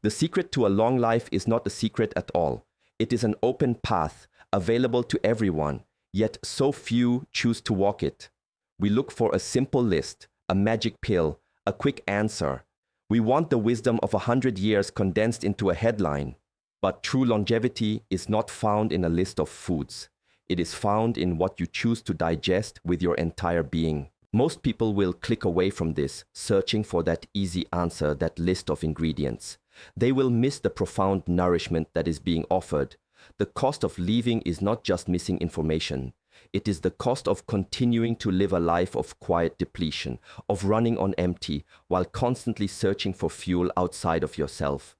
The secret to a long life is not a secret at all. It is an open path, available to everyone, yet so few choose to walk it. We look for a simple list, a magic pill, a quick answer. We want the wisdom of 100 years condensed into a headline. But true longevity is not found in a list of foods. It is found in what you choose to digest with your entire being. Most people will click away from this, searching for that easy answer, that list of ingredients. They will miss the profound nourishment that is being offered. The cost of leaving is not just missing information. It is the cost of continuing to live a life of quiet depletion, of running on empty, while constantly searching for fuel outside of yourself.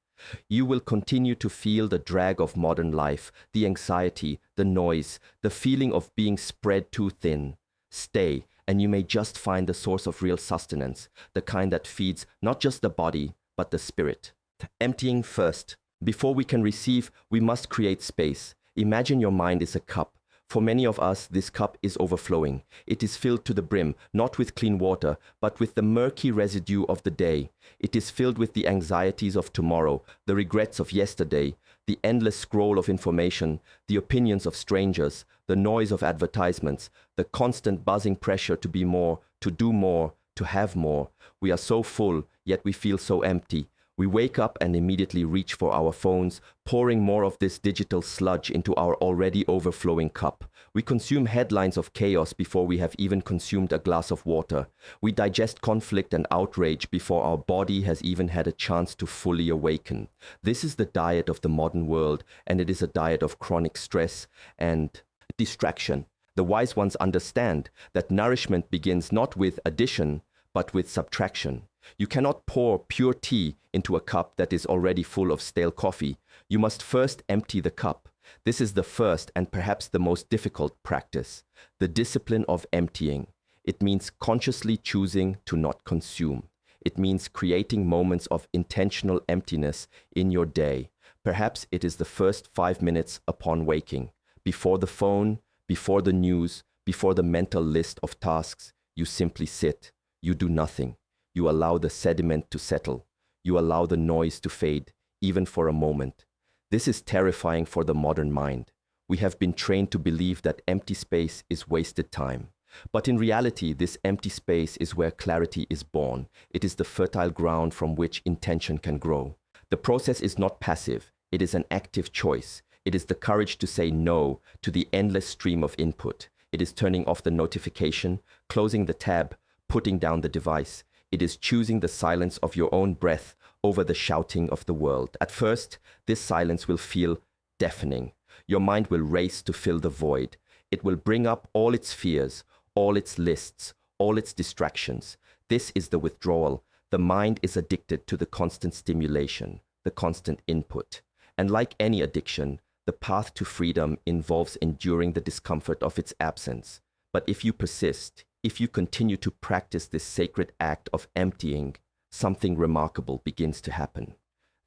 You will continue to feel the drag of modern life, the anxiety, the noise, the feeling of being spread too thin. Stay, and you may just find the source of real sustenance, the kind that feeds not just the body, but the spirit. Emptying first. Before we can receive, we must create space. Imagine your mind is a cup. For many of us, this cup is overflowing. It is filled to the brim, not with clean water, but with the murky residue of the day. It is filled with the anxieties of tomorrow, the regrets of yesterday, the endless scroll of information, the opinions of strangers, the noise of advertisements, the constant buzzing pressure to be more, to do more, to have more. We are so full, yet we feel so empty. We wake up and immediately reach for our phones, pouring more of this digital sludge into our already overflowing cup. We consume headlines of chaos before we have even consumed a glass of water. We digest conflict and outrage before our body has even had a chance to fully awaken. This is the diet of the modern world, and it is a diet of chronic stress and distraction. The wise ones understand that nourishment begins not with addition, but with subtraction. You cannot pour pure tea into a cup that is already full of stale coffee. You must first empty the cup. This is the first and perhaps the most difficult practice, the discipline of emptying. It means consciously choosing to not consume. It means creating moments of intentional emptiness in your day. Perhaps it is the first 5 minutes upon waking. Before the phone, before the news, before the mental list of tasks, you simply sit. You do nothing. You allow the sediment to settle. You allow the noise to fade, even for a moment. This is terrifying for the modern mind. We have been trained to believe that empty space is wasted time. But in reality, this empty space is where clarity is born. It is the fertile ground from which intention can grow. The process is not passive. It is an active choice. It is the courage to say no to the endless stream of input. It is turning off the notification, closing the tab, putting down the device. It is choosing the silence of your own breath over the shouting of the world. At first, this silence will feel deafening. Your mind will race to fill the void. It will bring up all its fears, all its lists, all its distractions. This is the withdrawal. The mind is addicted to the constant stimulation, the constant input. And like any addiction, the path to freedom involves enduring the discomfort of its absence. But if you persist, if you continue to practice this sacred act of emptying, something remarkable begins to happen.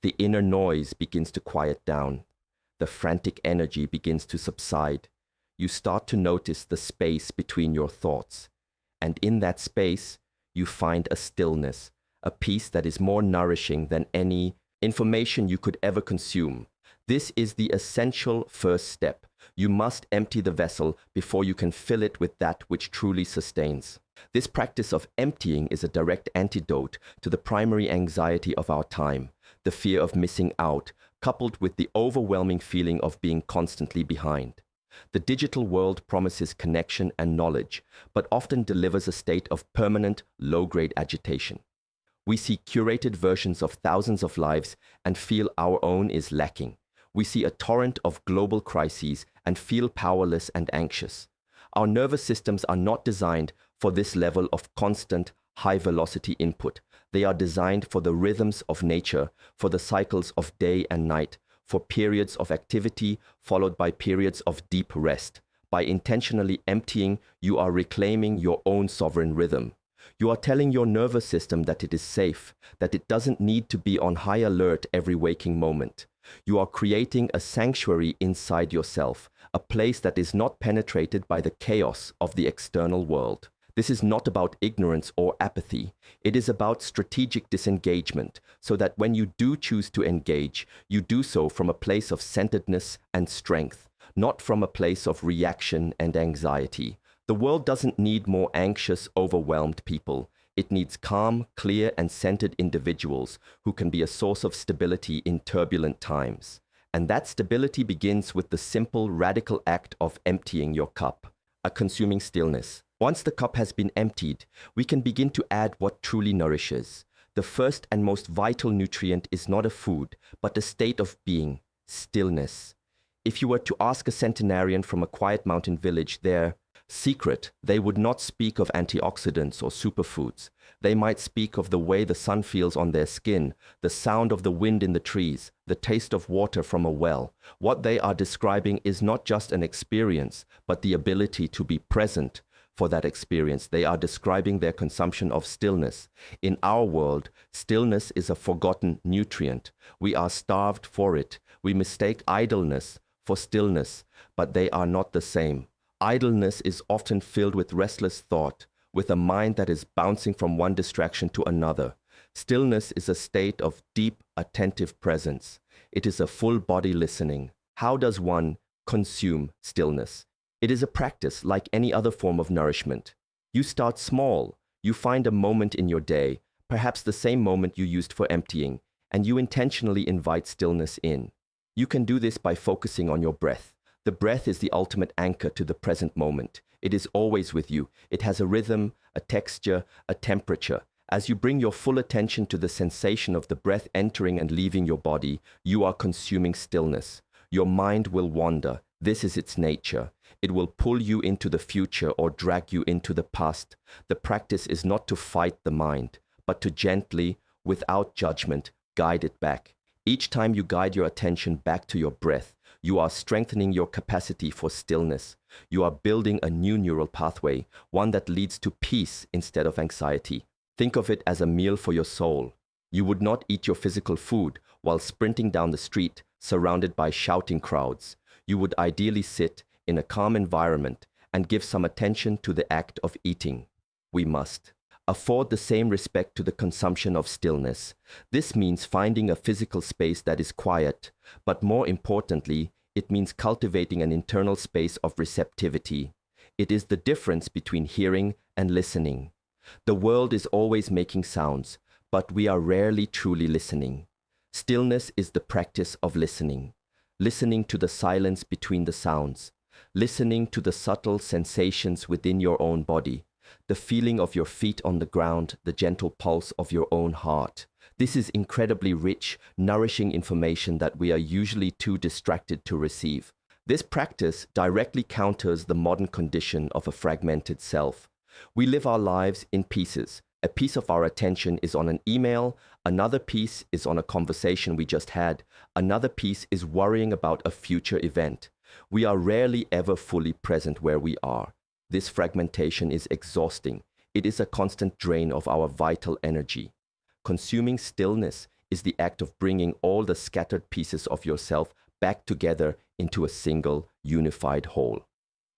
The inner noise begins to quiet down. The frantic energy begins to subside. You start to notice the space between your thoughts. And in that space, you find a stillness, a peace that is more nourishing than any information you could ever consume. This is the essential first step. You must empty the vessel before you can fill it with that which truly sustains. This practice of emptying is a direct antidote to the primary anxiety of our time, the fear of missing out, coupled with the overwhelming feeling of being constantly behind. The digital world promises connection and knowledge, but often delivers a state of permanent, low-grade agitation. We see curated versions of thousands of lives and feel our own is lacking. We see a torrent of global crises and feel powerless and anxious. Our nervous systems are not designed for this level of constant, high-velocity input. They are designed for the rhythms of nature, for the cycles of day and night, for periods of activity followed by periods of deep rest. By intentionally emptying, you are reclaiming your own sovereign rhythm. You are telling your nervous system that it is safe, that it doesn't need to be on high alert every waking moment. You are creating a sanctuary inside yourself, a place that is not penetrated by the chaos of the external world. This is not about ignorance or apathy. It is about strategic disengagement, so that when you do choose to engage, you do so from a place of centeredness and strength, not from a place of reaction and anxiety. The world doesn't need more anxious, overwhelmed people. It needs calm, clear, and centered individuals who can be a source of stability in turbulent times. And that stability begins with the simple, radical act of emptying your cup, a consuming stillness. Once the cup has been emptied, we can begin to add what truly nourishes. The first and most vital nutrient is not a food, but a state of being, stillness. If you were to ask a centenarian from a quiet mountain village their secret, they would not speak of antioxidants or superfoods. They might speak of the way the sun feels on their skin, the sound of the wind in the trees, the taste of water from a well. What they are describing is not just an experience, but the ability to be present for that experience. They are describing their consumption of stillness. In our world, stillness is a forgotten nutrient. We are starved for it. We mistake idleness for stillness, but they are not the same. Idleness is often filled with restless thought, with a mind that is bouncing from one distraction to another. Stillness is a state of deep, attentive presence. It is a full body listening. How does one consume stillness? It is a practice like any other form of nourishment. You start small. You find a moment in your day, perhaps the same moment you used for emptying, and you intentionally invite stillness in. You can do this by focusing on your breath. The breath is the ultimate anchor to the present moment. It is always with you. It has a rhythm, a texture, a temperature. As you bring your full attention to the sensation of the breath entering and leaving your body, you are consuming stillness. Your mind will wander. This is its nature. It will pull you into the future or drag you into the past. The practice is not to fight the mind, but to gently, without judgment, guide it back. Each time you guide your attention back to your breath, you are strengthening your capacity for stillness. You are building a new neural pathway, one that leads to peace instead of anxiety. Think of it as a meal for your soul. You would not eat your physical food while sprinting down the street, surrounded by shouting crowds. You would ideally sit in a calm environment and give some attention to the act of eating. We must afford the same respect to the consumption of stillness. This means finding a physical space that is quiet, but more importantly, it means cultivating an internal space of receptivity. It is the difference between hearing and listening. The world is always making sounds, but we are rarely truly listening. Stillness is the practice of listening. Listening to the silence between the sounds. Listening to the subtle sensations within your own body. The feeling of your feet on the ground, the gentle pulse of your own heart. This is incredibly rich, nourishing information that we are usually too distracted to receive. This practice directly counters the modern condition of a fragmented self. We live our lives in pieces. A piece of our attention is on an email, another piece is on a conversation we just had, another piece is worrying about a future event. We are rarely ever fully present where we are. This fragmentation is exhausting. It is a constant drain of our vital energy. Consuming stillness is the act of bringing all the scattered pieces of yourself back together into a single, unified whole.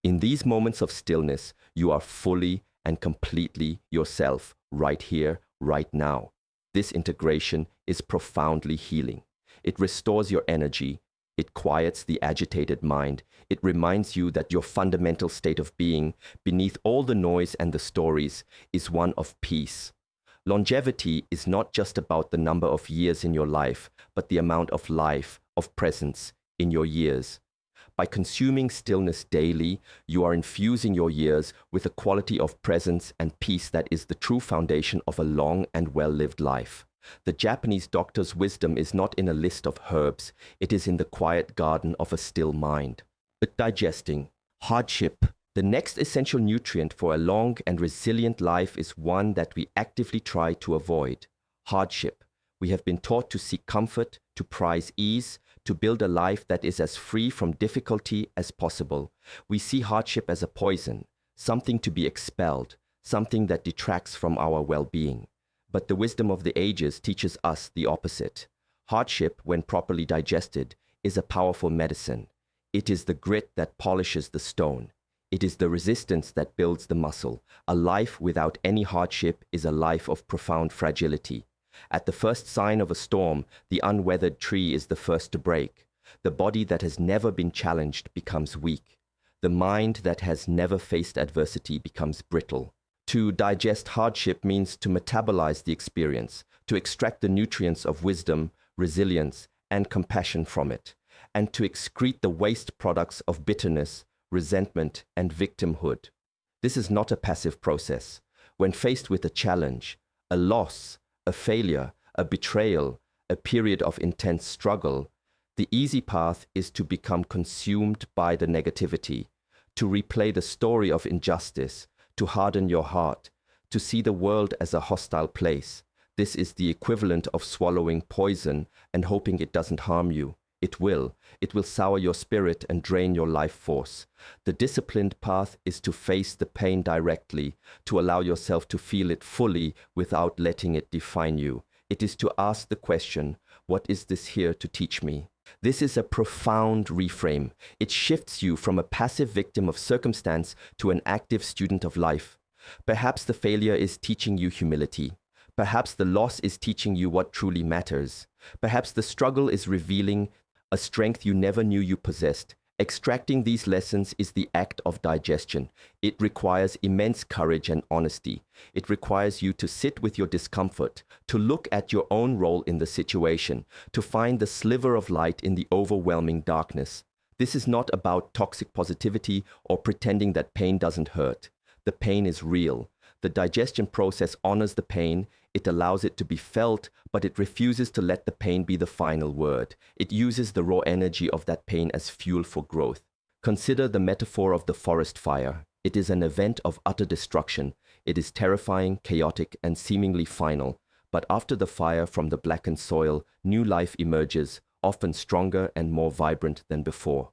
In these moments of stillness, you are fully and completely yourself, right here, right now. This integration is profoundly healing. It restores your energy. It quiets the agitated mind. It reminds you that your fundamental state of being, beneath all the noise and the stories, is one of peace. Longevity is not just about the number of years in your life, but the amount of life, of presence in your years. By consuming stillness daily, you are infusing your years with a quality of presence and peace that is the true foundation of a long and well-lived life. The Japanese doctor's wisdom is not in a list of herbs, it is in the quiet garden of a still mind. But digesting. Hardship. The next essential nutrient for a long and resilient life is one that we actively try to avoid. Hardship. We have been taught to seek comfort, to prize ease, to build a life that is as free from difficulty as possible. We see hardship as a poison, something to be expelled, something that detracts from our well-being. But the wisdom of the ages teaches us the opposite. Hardship, when properly digested, is a powerful medicine. It is the grit that polishes the stone. It is the resistance that builds the muscle. A life without any hardship is a life of profound fragility. At the first sign of a storm, the unweathered tree is the first to break. The body that has never been challenged becomes weak. The mind that has never faced adversity becomes brittle. To digest hardship means to metabolize the experience, to extract the nutrients of wisdom, resilience, and compassion from it, and to excrete the waste products of bitterness, resentment, and victimhood. This is not a passive process. When faced with a challenge, a loss, a failure, a betrayal, a period of intense struggle, the easy path is to become consumed by the negativity, to replay the story of injustice, to harden your heart, to see the world as a hostile place. This is the equivalent of swallowing poison and hoping it doesn't harm you. It will. It will sour your spirit and drain your life force. The disciplined path is to face the pain directly, to allow yourself to feel it fully without letting it define you. It is to ask the question, what is this here to teach me? This is a profound reframe. It shifts you from a passive victim of circumstance to an active student of life. Perhaps the failure is teaching you humility. Perhaps the loss is teaching you what truly matters. Perhaps the struggle is revealing a strength you never knew you possessed. Extracting these lessons is the act of digestion. It requires immense courage and honesty. It requires you to sit with your discomfort, to look at your own role in the situation, to find the sliver of light in the overwhelming darkness. This is not about toxic positivity or pretending that pain doesn't hurt. The pain is real. The digestion process honors the pain. It allows it to be felt, but it refuses to let the pain be the final word. It uses the raw energy of that pain as fuel for growth. Consider the metaphor of the forest fire. It is an event of utter destruction. It is terrifying, chaotic, and seemingly final. But after the fire, from the blackened soil, new life emerges, often stronger and more vibrant than before.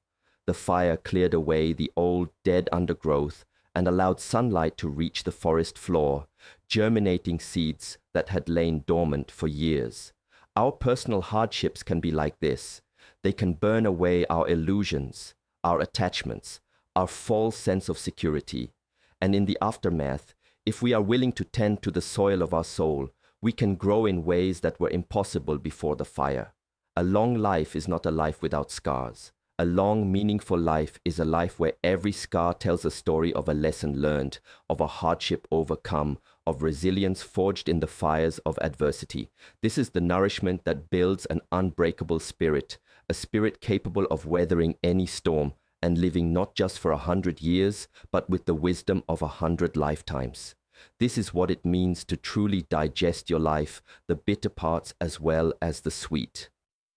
The fire cleared away the old, dead undergrowth and allowed sunlight to reach the forest floor, germinating seeds that had lain dormant for years. Our personal hardships can be like this. They can burn away our illusions, our attachments, our false sense of security. And in the aftermath, if we are willing to tend to the soil of our soul, we can grow in ways that were impossible before the fire. A long life is not a life without scars. A long, meaningful life is a life where every scar tells a story of a lesson learned, of a hardship overcome, of resilience forged in the fires of adversity. This is the nourishment that builds an unbreakable spirit, a spirit capable of weathering any storm and living not just for 100 years, but with the wisdom of 100 lifetimes. This is what it means to truly digest your life, the bitter parts as well as the sweet.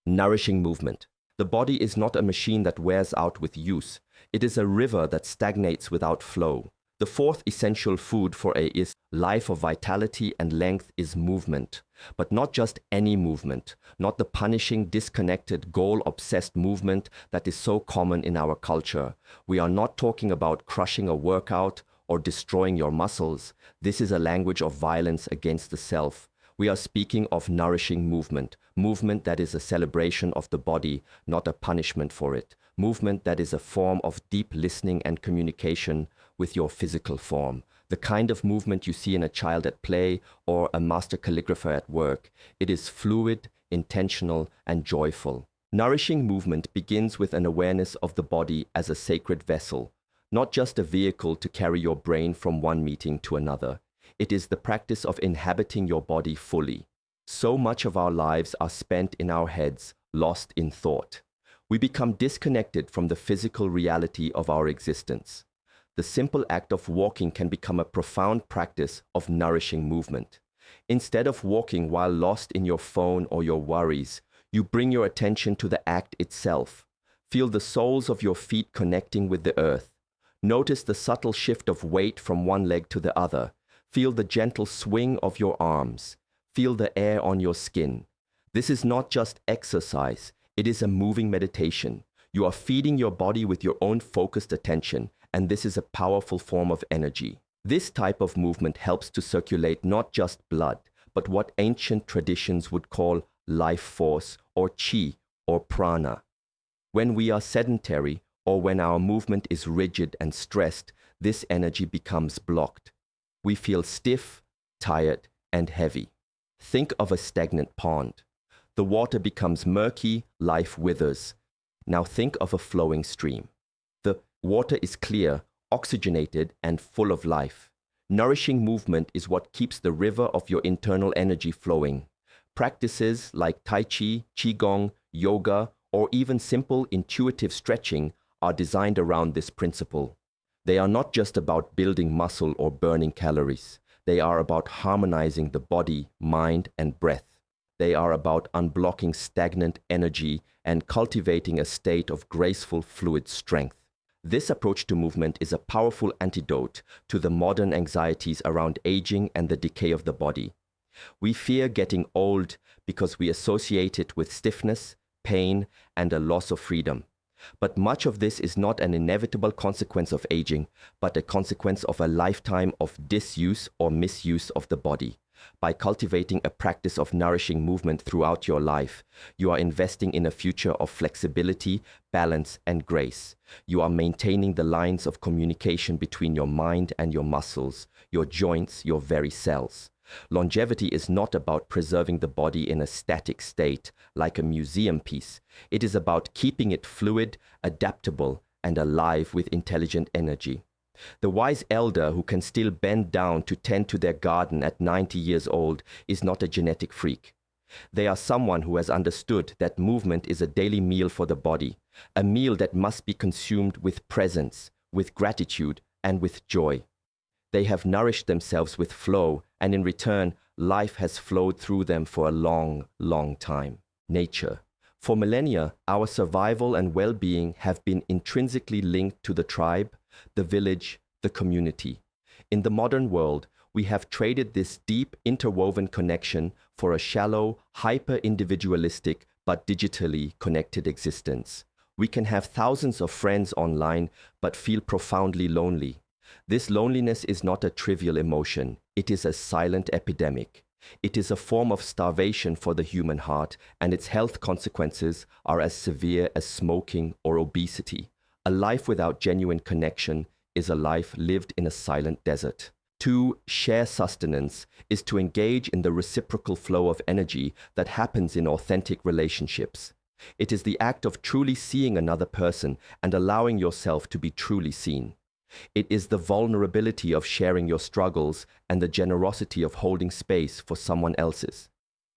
Nourishing movement. The body is not a machine that wears out with use. It is a river that stagnates without flow. The fourth essential food for a life of vitality and length is movement. But not just any movement, not the punishing, disconnected, goal-obsessed movement that is so common in our culture. We are not talking about crushing a workout or destroying your muscles. This is a language of violence against the self. We are speaking of nourishing movement, movement that is a celebration of the body, not a punishment for it, movement that is a form of deep listening and communication with your physical form, the kind of movement you see in a child at play or a master calligrapher at work. It is fluid, intentional, and joyful. Nourishing movement begins with an awareness of the body as a sacred vessel, not just a vehicle to carry your brain from one meeting to another. It is the practice of inhabiting your body fully. So much of our lives are spent in our heads, lost in thought. We become disconnected from the physical reality of our existence. The simple act of walking can become a profound practice of nourishing movement. Instead of walking while lost in your phone or your worries, you bring your attention to the act itself. Feel the soles of your feet connecting with the earth. Notice the subtle shift of weight from one leg to the other. Feel the gentle swing of your arms. Feel the air on your skin. This is not just exercise. It is a moving meditation. You are feeding your body with your own focused attention, and this is a powerful form of energy. This type of movement helps to circulate not just blood, but what ancient traditions would call life force or chi or prana. When we are sedentary or when our movement is rigid and stressed, this energy becomes blocked. We feel stiff, tired, and heavy. Think of a stagnant pond. The water becomes murky, life withers. Now think of a flowing stream. The water is clear, oxygenated, and full of life. Nourishing movement is what keeps the river of your internal energy flowing. Practices like Tai Chi, Qigong, yoga, or even simple intuitive stretching are designed around this principle. They are not just about building muscle or burning calories. They are about harmonizing the body, mind, and breath. They are about unblocking stagnant energy and cultivating a state of graceful, fluid strength. This approach to movement is a powerful antidote to the modern anxieties around aging and the decay of the body. We fear getting old because we associate it with stiffness, pain, and a loss of freedom. But much of this is not an inevitable consequence of aging, but a consequence of a lifetime of disuse or misuse of the body. By cultivating a practice of nourishing movement throughout your life, you are investing in a future of flexibility, balance, and grace. You are maintaining the lines of communication between your mind and your muscles, your joints, your very cells. Longevity is not about preserving the body in a static state, like a museum piece. It is about keeping it fluid, adaptable, and alive with intelligent energy. The wise elder who can still bend down to tend to their garden at 90 years old is not a genetic freak. They are someone who has understood that movement is a daily meal for the body, a meal that must be consumed with presence, with gratitude, and with joy. They have nourished themselves with flow, and in return, life has flowed through them for a long, long time. Nature. For millennia, our survival and well-being have been intrinsically linked to the tribe, the village, the community. In the modern world, we have traded this deep, interwoven connection for a shallow, hyper-individualistic, but digitally connected existence. We can have thousands of friends online, but feel profoundly lonely. This loneliness is not a trivial emotion. It is a silent epidemic. It is a form of starvation for the human heart, and its health consequences are as severe as smoking or obesity. A life without genuine connection is a life lived in a silent desert. To share sustenance is to engage in the reciprocal flow of energy that happens in authentic relationships. It is the act of truly seeing another person and allowing yourself to be truly seen. It is the vulnerability of sharing your struggles and the generosity of holding space for someone else's.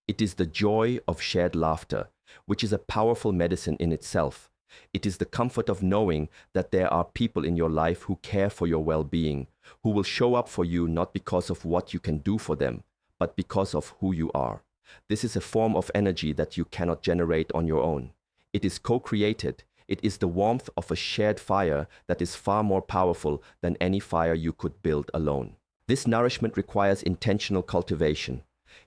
It is the joy of shared laughter, which is a powerful medicine in itself. It is the comfort of knowing that there are people in your life who care for your well-being, who will show up for you not because of what you can do for them, but because of who you are. This is a form of energy that you cannot generate on your own. It is co-created. It is the warmth of a shared fire that is far more powerful than any fire you could build alone. This nourishment requires intentional cultivation.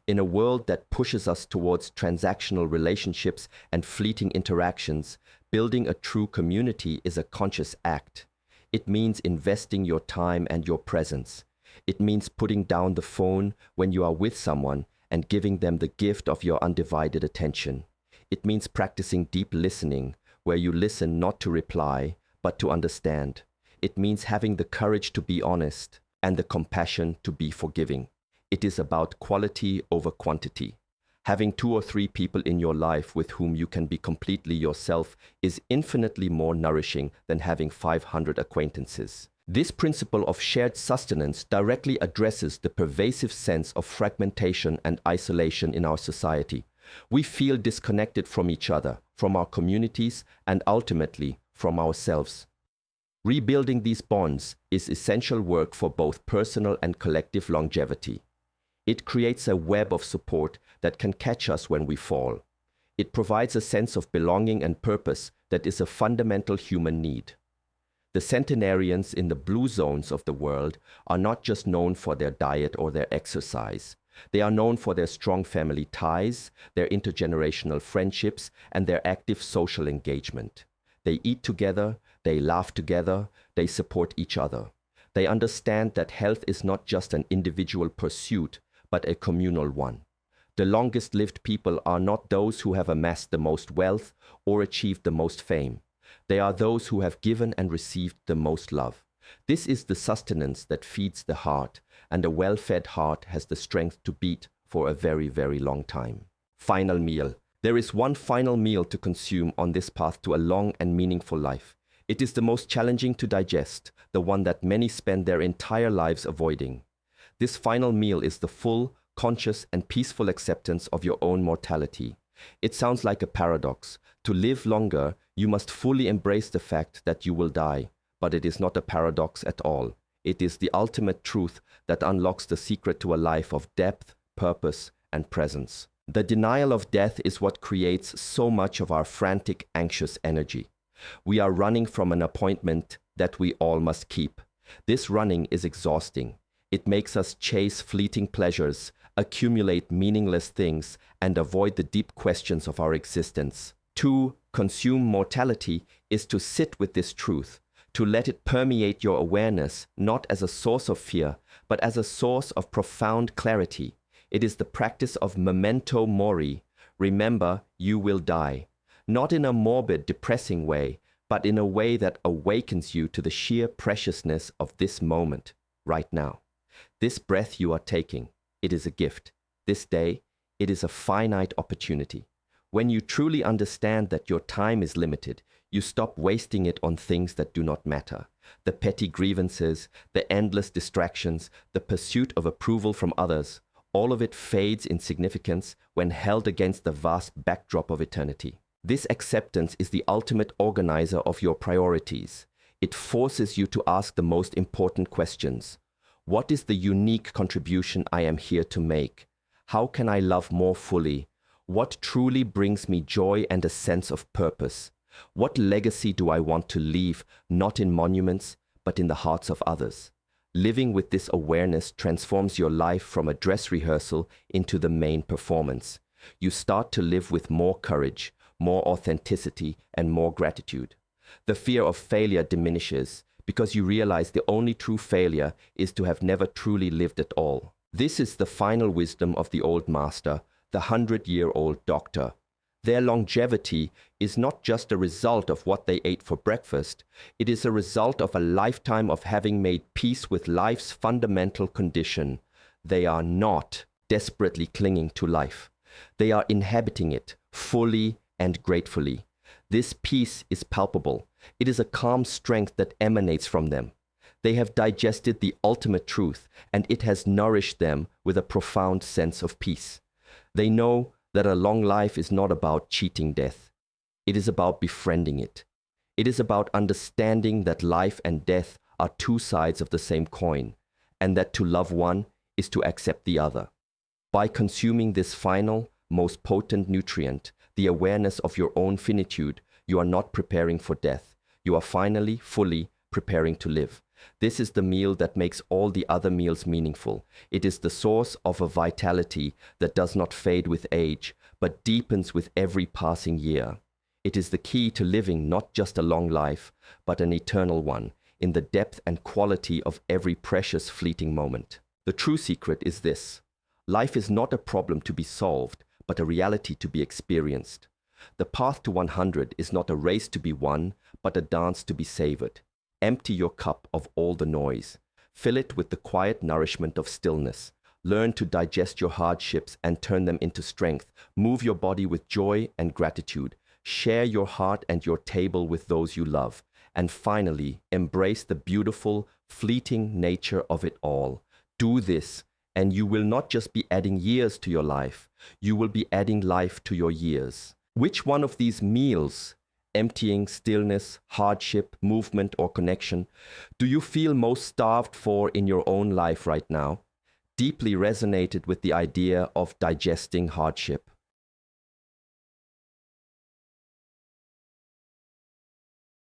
In a world that pushes us towards transactional relationships and fleeting interactions, building a true community is a conscious act. It means investing your time and your presence. It means putting down the phone when you are with someone and giving them the gift of your undivided attention. It means practicing deep listening, where you listen not to reply, but to understand. It means having the courage to be honest and the compassion to be forgiving. It is about quality over quantity. Having 2 or 3 people in your life with whom you can be completely yourself is infinitely more nourishing than having 500 acquaintances. This principle of shared sustenance directly addresses the pervasive sense of fragmentation and isolation in our society. We feel disconnected from each other, from our communities, and ultimately from ourselves. Rebuilding these bonds is essential work for both personal and collective longevity. It creates a web of support that can catch us when we fall. It provides a sense of belonging and purpose that is a fundamental human need. The centenarians in the blue zones of the world are not just known for their diet or their exercise. They are known for their strong family ties, their intergenerational friendships, and their active social engagement. They eat together, they laugh together, they support each other. They understand that health is not just an individual pursuit, but a communal one. The longest-lived people are not those who have amassed the most wealth or achieved the most fame, They are those who have given and received the most love. This is the sustenance that feeds the heart, and a well-fed heart has the strength to beat for a very, very long time. Final meal. There is one final meal to consume on this path to a long and meaningful life. It is the most challenging to digest, the one that many spend their entire lives avoiding. This final meal is the full, conscious, and peaceful acceptance of your own mortality. It sounds like a paradox. To live longer, you must fully embrace the fact that you will die. But it is not a paradox at all. It is the ultimate truth that unlocks the secret to a life of depth, purpose, and presence. The denial of death is what creates so much of our frantic, anxious energy. We are running from an appointment that we all must keep. This running is exhausting. It makes us chase fleeting pleasures, accumulate meaningless things, and avoid the deep questions of our existence. To consume mortality is to sit with this truth, to let it permeate your awareness, not as a source of fear, but as a source of profound clarity. It is the practice of memento mori. Remember, you will die. Not in a morbid, depressing way, but in a way that awakens you to the sheer preciousness of this moment, right now. This breath you are taking, it is a gift. This day, it is a finite opportunity. When you truly understand that your time is limited, you stop wasting it on things that do not matter. The petty grievances, the endless distractions, the pursuit of approval from others, all of it fades in significance when held against the vast backdrop of eternity. This acceptance is the ultimate organizer of your priorities. It forces you to ask the most important questions. What is the unique contribution I am here to make? How can I love more fully? What truly brings me joy and a sense of purpose? What legacy do I want to leave, not in monuments, but in the hearts of others? Living with this awareness transforms your life from a dress rehearsal into the main performance. You start to live with more courage, more authenticity, and more gratitude. The fear of failure diminishes because you realize the only true failure is to have never truly lived at all. This is the final wisdom of the old master, the 100-year-old doctor. Their longevity is not just a result of what they ate for breakfast. It is a result of a lifetime of having made peace with life's fundamental condition. They are not desperately clinging to life. They are inhabiting it fully and gratefully. This peace is palpable. It is a calm strength that emanates from them. They have digested the ultimate truth, and it has nourished them with a profound sense of peace. They know that a long life is not about cheating death. It is about befriending it. It is about understanding that life and death are two sides of the same coin, and that to love one is to accept the other. By consuming this final, most potent nutrient, the awareness of your own finitude, you are not preparing for death. You are finally, fully preparing to live. This is the meal that makes all the other meals meaningful. It is the source of a vitality that does not fade with age, but deepens with every passing year. It is the key to living not just a long life, but an eternal one, in the depth and quality of every precious fleeting moment. The true secret is this: life is not a problem to be solved, but a reality to be experienced. The path to 100 is not a race to be won, but a dance to be savored. Empty your cup of all the noise. Fill it with the quiet nourishment of stillness. Learn to digest your hardships and turn them into strength. Move your body with joy and gratitude. Share your heart and your table with those you love. And finally, embrace the beautiful, fleeting nature of it all. Do this, and you will not just be adding years to your life, you will be adding life to your years. Which one of these meals, emptying, stillness, hardship, movement, or connection, do you feel most starved for in your own life right now? Deeply resonated with the idea of digesting hardship?